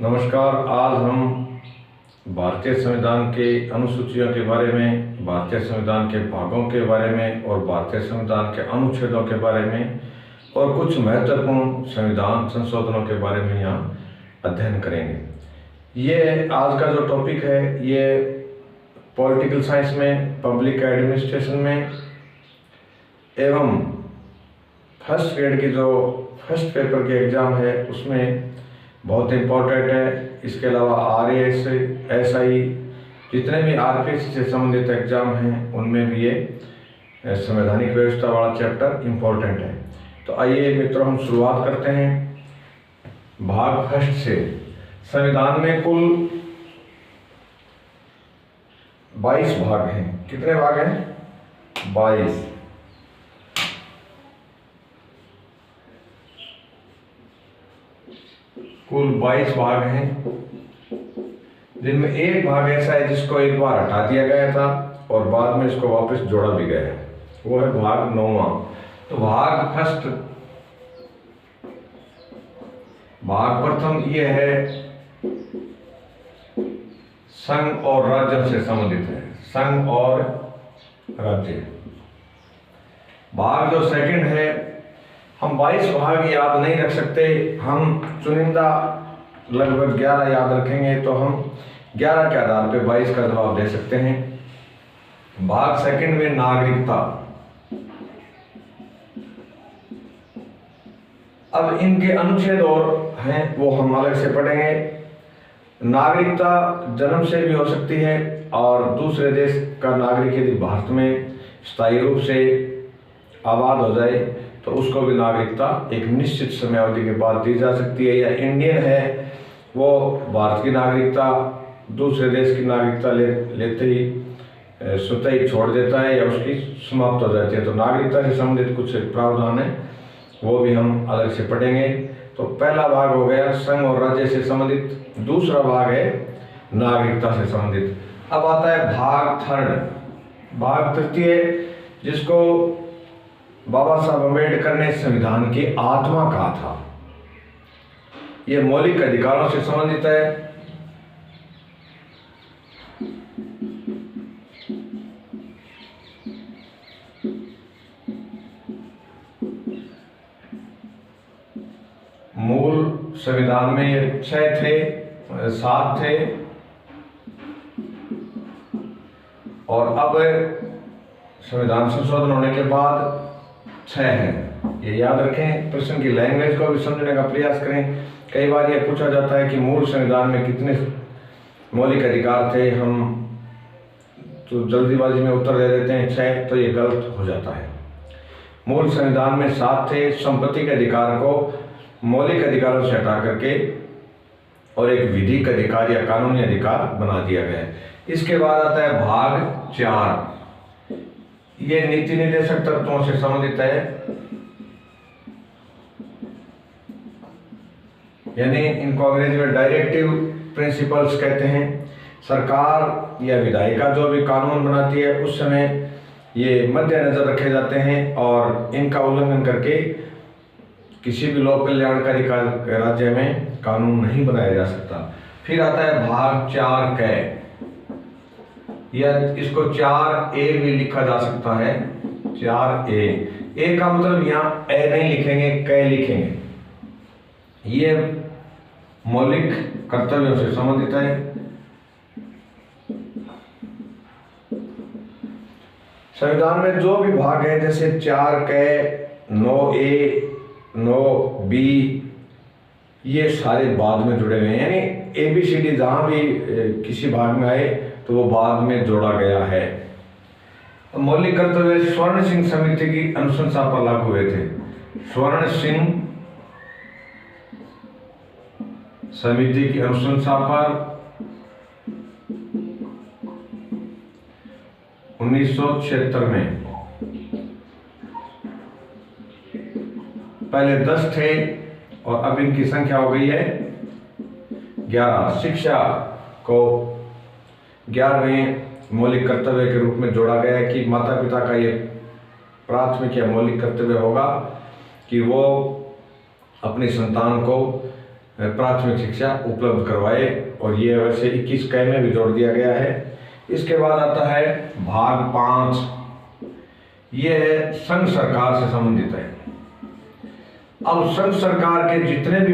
नमस्कार। आज हम भारतीय संविधान के अनुसूचियों के बारे में, भारतीय संविधान के भागों के बारे में और भारतीय संविधान के अनुच्छेदों के बारे में और कुछ महत्वपूर्ण संविधान संशोधनों के बारे में यहाँ अध्ययन करेंगे। ये आज का जो टॉपिक है ये पॉलिटिकल साइंस में, पब्लिक एडमिनिस्ट्रेशन में एवं फर्स्ट ग्रेड की जो फर्स्ट पेपर के एग्ज़ाम है उसमें बहुत इम्पोर्टेंट है। इसके अलावा RAS, SI जितने भी RPSC से संबंधित एग्जाम हैं उनमें भी ये संवैधानिक व्यवस्था वाला चैप्टर इम्पोर्टेंट है। तो आइए मित्रों, हम शुरुआत करते हैं भाग फर्स्ट से। संविधान में कुल 22 भाग हैं। कितने भाग हैं? 22। कुल 22 भाग हैं, जिनमें एक भाग ऐसा है जिसको एक बार हटा दिया गया था और बाद में इसको वापस जोड़ा भी गया है, वो है भाग 9वां। तो भाग फर्स्ट, भाग प्रथम ये है संघ और राज्यों से संबंधित है, संघ और राज्य। भाग जो सेकंड है, हम 22 भाग याद नहीं रख सकते, हम चुनिंदा लगभग 11 याद रखेंगे, तो हम 11 के आधार पे 22 का जवाब दे सकते हैं। भाग सेकंड में नागरिकता। अब इनके अनुच्छेद और हैं वो हम अलग से पढ़ेंगे। नागरिकता जन्म से भी हो सकती है और दूसरे देश का नागरिक यदि भारत में स्थायी रूप से आबाद हो जाए तो उसको भी नागरिकता एक निश्चित समय अवधि के बाद दी जा सकती है। या इंडियन है वो भारत की नागरिकता दूसरे देश की नागरिकता लेते ही स्वतः ही छोड़ देता है या उसकी समाप्त हो जाती है। तो नागरिकता से संबंधित कुछ प्रावधान है वो भी हम अलग से पढ़ेंगे। तो पहला भाग हो गया संघ और राज्य से संबंधित, दूसरा भाग है नागरिकता से संबंधित। अब आता है भाग थर्ड, भाग तृतीय, जिसको बाबा साहब अम्बेडकर ने संविधान की आत्मा कहा था। यह मौलिक अधिकारों से संबंधित है। मूल संविधान में ये 6 थे, 7 थे और अब संविधान संशोधन होने के बाद 6 है। ये याद रखें, प्रश्न की लैंग्वेज को भी समझने का प्रयास करें। कई बार ये पूछा जाता है कि मूल संविधान में कितने मौलिक अधिकार थे, हम तो जल्दीबाजी में उत्तर दे देते हैं 6, तो ये गलत हो जाता है। मूल संविधान में 7 थे। संपत्ति के अधिकार को मौलिक अधिकारों से हटा करके और एक विधिक अधिकार या कानूनी अधिकार बना दिया गया है। इसके बाद आता है भाग 4, ये नीति निर्देशक तत्वों से संबंधित है, यानी इनको अंग्रेजी में डायरेक्टिव प्रिंसिपल्स कहते हैं। सरकार या विधायिका जो भी कानून बनाती है उस समय ये मद्देनजर रखे जाते हैं और इनका उल्लंघन करके किसी भी लोक कल्याणकारी राज्य में कानून नहीं बनाया जा सकता। फिर आता है भाग 4 कै, या इसको 4A भी लिखा जा सकता है, 4A। ए का मतलब यहाँ ए नहीं लिखेंगे, कै लिखेंगे। ये मौलिक कर्तव्यों से संबंधित है। संविधान में जो भी भाग है जैसे 4 कै, 9A, 9B, ये सारे बाद में जुड़े हुए हैं, यानी ABCD जहां भी किसी भाग में आए तो वो बाद में जोड़ा गया है। मौलिक कर्तव्य स्वर्ण सिंह समिति की अनुशंसा पर लागू हुए थे। स्वर्ण सिंह समिति की अनुशंसा पर 1976 में, पहले 10 थे और अब इनकी संख्या हो गई है 11। शिक्षा को 11वें मौलिक कर्तव्य के रूप में जोड़ा गया है कि माता पिता का ये प्राथमिक या मौलिक कर्तव्य होगा कि वो अपनी संतान को प्राथमिक शिक्षा उपलब्ध करवाए, और ये वैसे 21 क में भी जोड़ दिया गया है। इसके बाद आता है भाग 5, ये है संघ सरकार से संबंधित है। अब संघ सरकार के जितने भी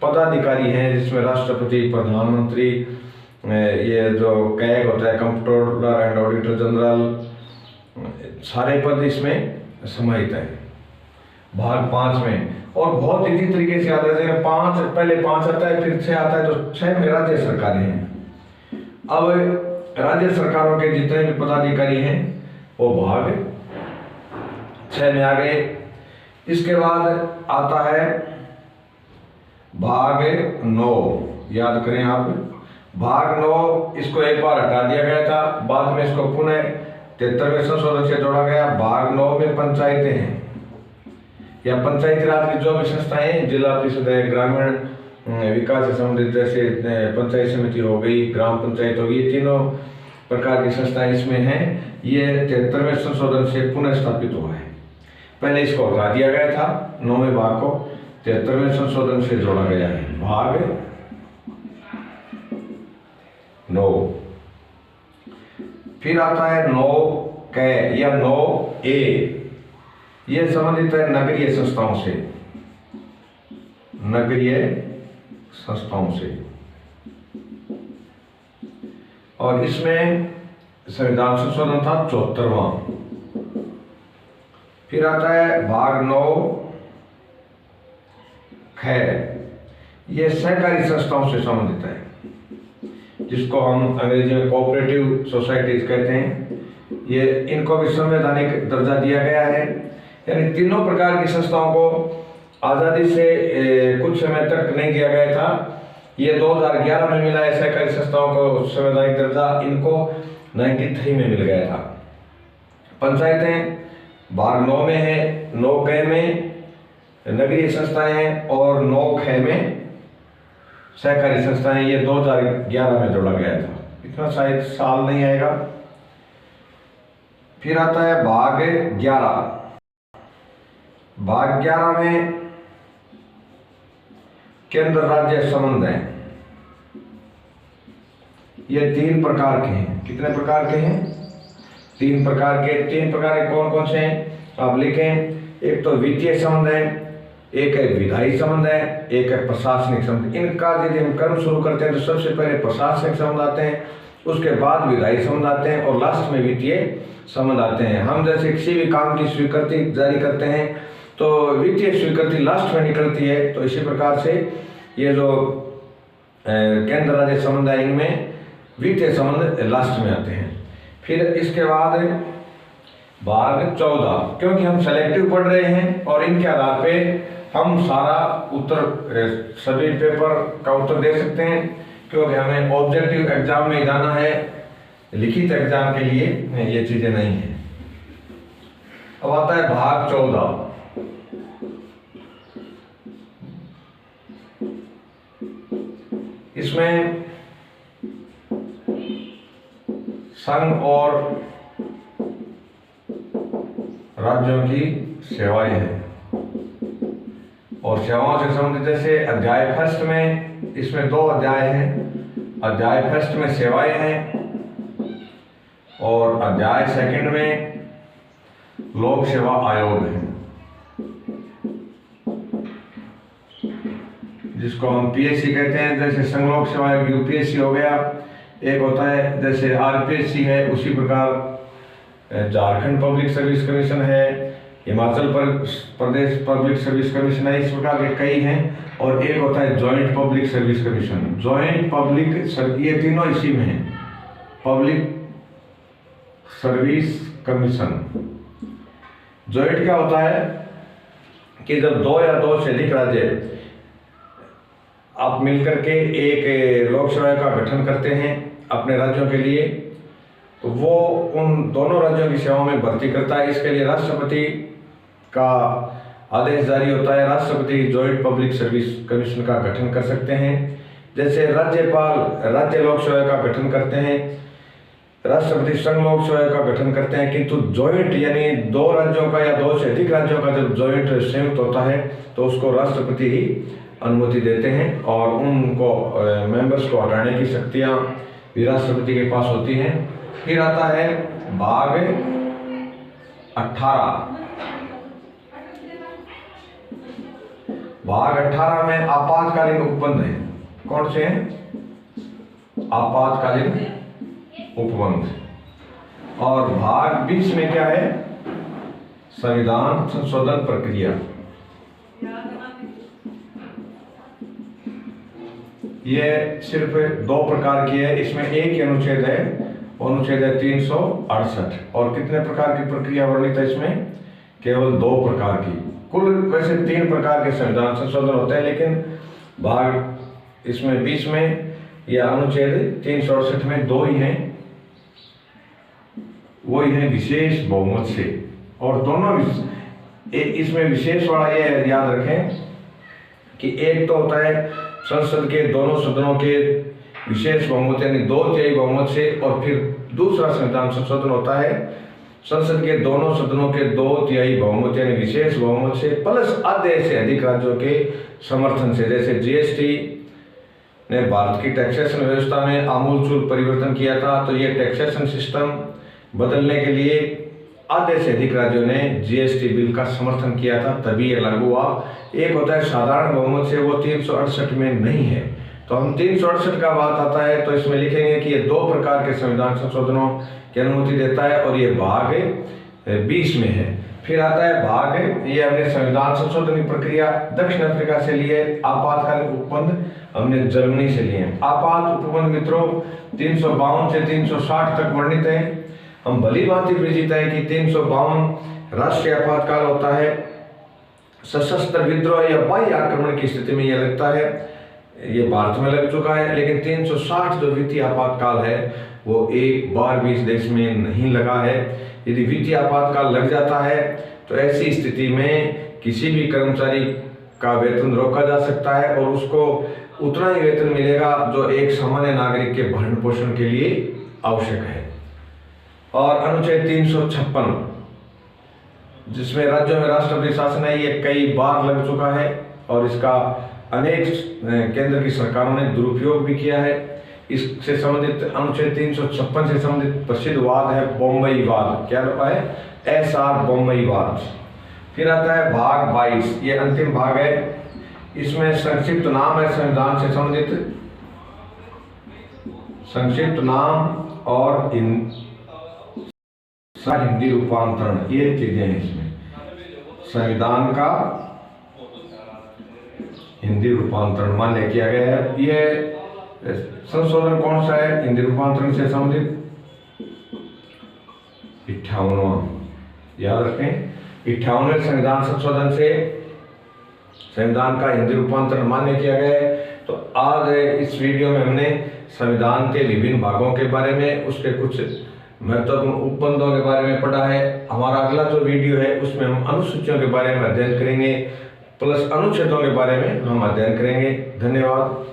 पदाधिकारी हैं, जिसमें राष्ट्रपति, प्रधानमंत्री, ये जो कैग होता है, कंप्ट्रोलर एंड ऑडिटर जनरल, सारे पद इसमें समाहित है भाग 5 में। और बहुत इसी तरीके से आता है, 5 पहले 5 आता है, फिर 6 आता है, तो 6 में राज्य सरकारें हैं। अब राज्य सरकारों के जितने भी पदाधिकारी हैं वो भाग 6 में आ गए। इसके बाद आता है भाग 9, याद करें आप, भाग 9 इसको एक बार हटा दिया गया था, बाद में इसको पुनः 73वें संशोधन से जोड़ा गया। भाग 9 में पंचायतें हैं या पंचायती राज की जो भी संस्थाएं, जिला परिषद है, ग्रामीण विकास से संबंधित जैसे पंचायत समिति हो गई, ग्राम पंचायत होगी, ये तीनों प्रकार की संस्थाएं इसमें हैं। ये 73वें संशोधन से पुनः स्थापित हुआ है। पहले इसको हटा दिया गया था, 9वें भाग को 73वें संशोधन से जोड़ा गया है, भाग 9। फिर आता है 9K या 9A, ये संबंधित है नगरीय संस्थाओं से, नगरीय संस्थाओं से, और इसमें संविधान संशोधन था 74वां। फिर आता है भाग 9ख, ये सहकारी संस्थाओं से संबंधित है, जिसको हम अंग्रेजी में कोऑपरेटिव सोसाइटीज कहते हैं। ये इनको भी संवैधानिक दर्जा दिया गया है, यानी तीनों प्रकार की संस्थाओं को आज़ादी से कुछ समय तक नहीं दिया गया था। ये 2011 में मिला है सहकारी संस्थाओं को संवैधानिक दर्जा, इनको 93 में मिल गया था। पंचायतें भाग 9 में है, 9K में नगरीय संस्थाएं हैं और 9ख में सहकारी संस्थाएं, ये 2011 में जोड़ा गया था, इतना शायद साल नहीं आएगा। फिर आता है भाग 11, भाग 11 में केंद्र राज्य संबंध है। ये 3 प्रकार के हैं। कितने प्रकार के हैं? 3 प्रकार के। 3 प्रकार के कौन कौन से हैं आप लिखें। एक तो वित्तीय संबंध है, एक है विधायी संबंध है, एक है प्रशासनिक संबंध। इनका यदि हम क्रम शुरू करते हैं तो सबसे पहले प्रशासनिक संबंध आते हैं, उसके बाद विधायी संबंध आते हैं और लास्ट में वित्तीय संबंध आते हैं। हम जैसे किसी भी काम की स्वीकृति जारी करते हैं तो वित्तीय स्वीकृति लास्ट में निकलती है, तो इसी प्रकार से ये जो केंद्र राज्य संबंध है इनमें वित्तीय संबंध लास्ट में आते हैं। फिर इसके बाद भाग 14, क्योंकि हम सेलेक्टिव पढ़ रहे हैं और इनके आधार पे हम सारा उत्तर सभी पेपर का उत्तर दे सकते हैं, क्योंकि हमें ऑब्जेक्टिव एग्जाम में जाना है, लिखित एग्जाम के लिए ये चीजें नहीं है। अब आता है भाग 14। इसमें संघ और राज्यों की सेवाएं हैं और सेवाओं से संबंधित जैसे अध्याय फर्स्ट में, इसमें 2 अध्याय हैं। अध्याय फर्स्ट में सेवाएं हैं और अध्याय सेकंड में लोक सेवा आयोग है, जिसको हम पीएससी कहते हैं। जैसे संघ लोक सेवा आयोग यूपीएससी हो गया, एक होता है जैसे आरपीएससी है, उसी प्रकार झारखंड पब्लिक सर्विस कमीशन है, Himachal Pradesh public service commission है, इस प्रकार के कई हैं। और एक होता है joint public service commission, joint public, ये तीनों इसी में है, पब्लिक सर्विस कमीशन। जॉइंट क्या होता है कि जब 2 या 2 से अधिक राज्य आप मिलकर के एक लोक सेवा का गठन करते हैं अपने राज्यों के लिए, तो वो उन दोनों राज्यों की सेवाओं में भर्ती करता है। इसके लिए राष्ट्रपति का आदेश जारी होता है, राष्ट्रपति जॉइंट पब्लिक सर्विस कमीशन का गठन कर सकते हैं। जैसे राज्यपाल राज्य लोक सेवा का गठन करते हैं, राष्ट्रपति संघ लोक सेवा का गठन करते हैं, किंतु जॉइंट यानी 2 राज्यों का या 2 से अधिक राज्यों का जब जॉइंट संयुक्त होता है तो उसको राष्ट्रपति ही अनुमति देते हैं और उनको मेंबर्स को हटाने की शक्तियां भी राष्ट्रपति के पास होती हैं। फिर आता है भाग 18। भाग 18 में आपातकालीन उपबंध है। कौन से हैं? आपातकालीन उपबंध। और भाग 20 में क्या है? संविधान संशोधन प्रक्रिया। यह सिर्फ 2 प्रकार की है, इसमें एक ही अनुच्छेद है, अनुच्छेद है 368। और कितने प्रकार की प्रक्रिया वर्णित है इसमें? केवल 2 प्रकार की। कुल वैसे 3 प्रकार के संविधान संशोधन होते हैं, लेकिन भाग इसमें 20 में या अनुच्छेद 368 में 2 ही हैं। वो ही है विशेष बहुमत से। और दोनों इसमें विशेष वाला ये याद रखें कि एक तो होता है संसद के दोनों सदनों के विशेष बहुमत यानी 2/3 बहुमत से, और फिर दूसरा संविधान संशोधन होता है संसद के दोनों सदनों के 2/3 बहुमत यानी विशेष बहुमत से प्लस आधे से अधिक राज्यों के समर्थन से। जैसे जीएसटी ने भारत की टैक्सेशन व्यवस्था में आमूलचूल परिवर्तन किया था, तो ये टैक्सेशन सिस्टम बदलने के लिए आधे से अधिक राज्यों ने जीएसटी बिल का समर्थन किया था, तभी ये लागू हुआ। एक होता है साधारण बहुमत से, वो 368 में नहीं है। तो हम 368 का बात आता है तो इसमें लिखेंगे कि ये 2 प्रकार के संविधान संशोधनों की अनुमति देता है और ये भाग 20 में है। फिर आता है भाग, ये हमने संविधान संशोधन की प्रक्रिया दक्षिण अफ्रीका से लिए। आपातकालीन उपबंध हमने जर्मनी से लिए। आपात उपबंध मित्रों 352 से 360 तक वर्णित है। हम भली भांति परिचित है कि 352 राष्ट्रीय आपातकाल होता है। सशस्त्र विद्रोह या बाह्य आक्रमण की स्थिति में यह लगता है, ये भारत में लग चुका है। लेकिन 360 जो वित्तीय आपातकाल है वो एक बार भी इस देश में नहीं लगा है। यदि वित्तीय आपातकाल लग जाता है तो ऐसी स्थिति में किसी भी कर्मचारी का वेतन रोका जा सकता है और उसको उतना ही वेतन मिलेगा जो एक सामान्य नागरिक के भरण पोषण के लिए आवश्यक है। और अनुच्छेद 356 जिसमें राज्यों में राष्ट्रपति शासन है, ये कई बार लग चुका है और इसका अनेक केंद्र की सरकारों ने दुरुपयोग भी किया है। इससे संबंधित अनुच्छेद 356 से संबंधित प्रसिद्ध वाद है बम्बई वाद। क्या है? SR बम्बई वाद। फिर आता है भाग 22, ये अंतिम भाग है। इसमें संक्षिप्त नाम है संविधान से संबंधित, संक्षिप्त नाम और हिंदी रूपांतरण, ये चीजें हैं इसमें। संविधान का हिंदी रूपांतरण मान्य किया गया है। ये संशोधन कौन सा है हिंदी रूपांतरण से संबंधित? 58वां, याद रखें। 58वें संविधान संशोधन से संविधान का हिंदी रूपांतरण मान्य किया गया है। तो आज इस वीडियो में हमने संविधान के विभिन्न भागों के बारे में, उसके कुछ महत्वपूर्ण उपबंधों के बारे में पढ़ा है। हमारा अगला जो वीडियो है उसमें हम अनुसूचियों के बारे में अध्ययन करेंगे, प्लस अनुच्छेदों के बारे में हम अध्ययन करेंगे। धन्यवाद।